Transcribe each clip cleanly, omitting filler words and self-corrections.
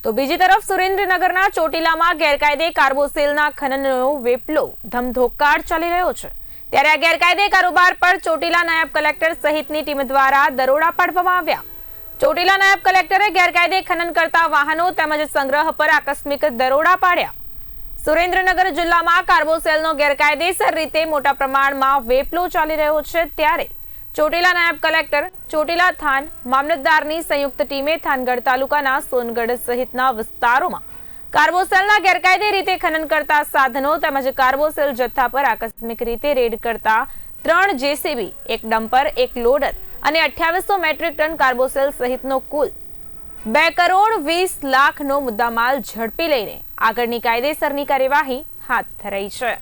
તો બીજી તરફ સુરેન્દ્રનગરના ચોટીલામાં ગેરકાયદે કાર્બોસેલના ખનનનો વેપલો ધમધોકાર ચાલી રહ્યો છે। ત્યારે આ ગેરકાયદે કારોબાર પર ચોટીલા નાયબ કલેક્ટર સહિતની ટીમ દ્વારા દરોડા પાડવામાં આવ્યા। ચોટીલા નાયબ કલેક્ટરે ગેરકાયદે ખનન કરતા વાહનો તેમજ સંગ્રહ પર આકસ્મિક દરોડા પાડ્યા। સુરેન્દ્રનગર જિલ્લામાં કાર્બોસેલનો ગેરકાયદેસર રીતે મોટા પ્રમાણમાં વેપલો ચાલી રહ્યો છે। ત્યારે ચોટીલા નાયબ કલેક્ટર, ચોટીલા થાન મામલતદારની સંયુક્ત ટીમે થાનગઢ તાલુકાના સોનગઢ સહિતના વિસ્તારોમાં કાર્બોસેલના ગેરકાયદે રીતે ખનન કરતા સાધનો તેમજ કાર્બોસેલ જથ્થા પર આકસ્મિક રીતે રેડ કરતા 3 જેસીબી, 1 ડમ્પર, 1 લોડર અને 2800 મેટ્રિક ટન કાર્બોસેલ સહિતનો કુલ 2 કરોડ 20 લાખનો મુદ્દામાલ ઝડપી લઈને આગળની કાયદેસરની કાર્યવાહી હાથ ધરાઈ છે।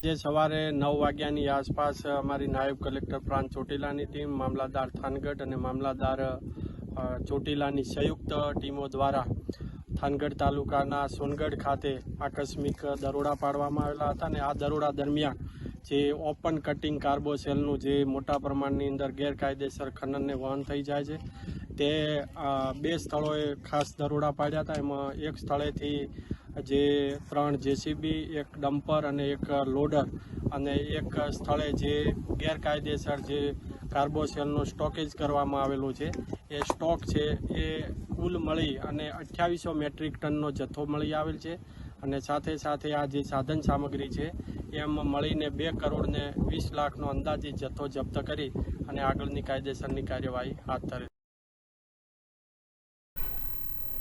જે સવારે 9 વાગ્યાની આસપાસ અમારી નાયબ કલેક્ટર પ્રાંત ચોટીલાની ટીમ, મામલતદાર થાનગઢ અને મામલતદાર ચોટીલાની સંયુક્ત ટીમો દ્વારા થાનગઢ તાલુકાના સોનગઢ ખાતે આકસ્મિક દરોડા પાડવામાં આવેલા હતા અને આ દરોડા દરમિયાન જે ઓપન કટિંગ કાર્બોસેલનું જે મોટા પ્રમાણની અંદર ગેરકાયદેસર ખનનને વહન થઈ જાય છે તે 2 સ્થળોએ ખાસ દરોડા પાડ્યા હતા। એમાં એક સ્થળેથી જે 3 જેસીબી, 1 ડમ્પર અને 1 લોડર અને એક સ્થળે જે ગેરકાયદેસર જે કાર્બોસેલનો સ્ટોકેજ કરવામાં આવેલું છે એ સ્ટોક છે એ કુલ મળી અને 2800 મેટ્રિક ટનનો જથ્થો મળી આવેલ છે અને સાથે સાથે આ જે સાધન સામગ્રી છે એમ મળીને 2 કરોડ 20 લાખનો અંદાજિત જથ્થો જપ્ત કરી અને આગળની કાયદેસરની કાર્યવાહી હાથ ધરે।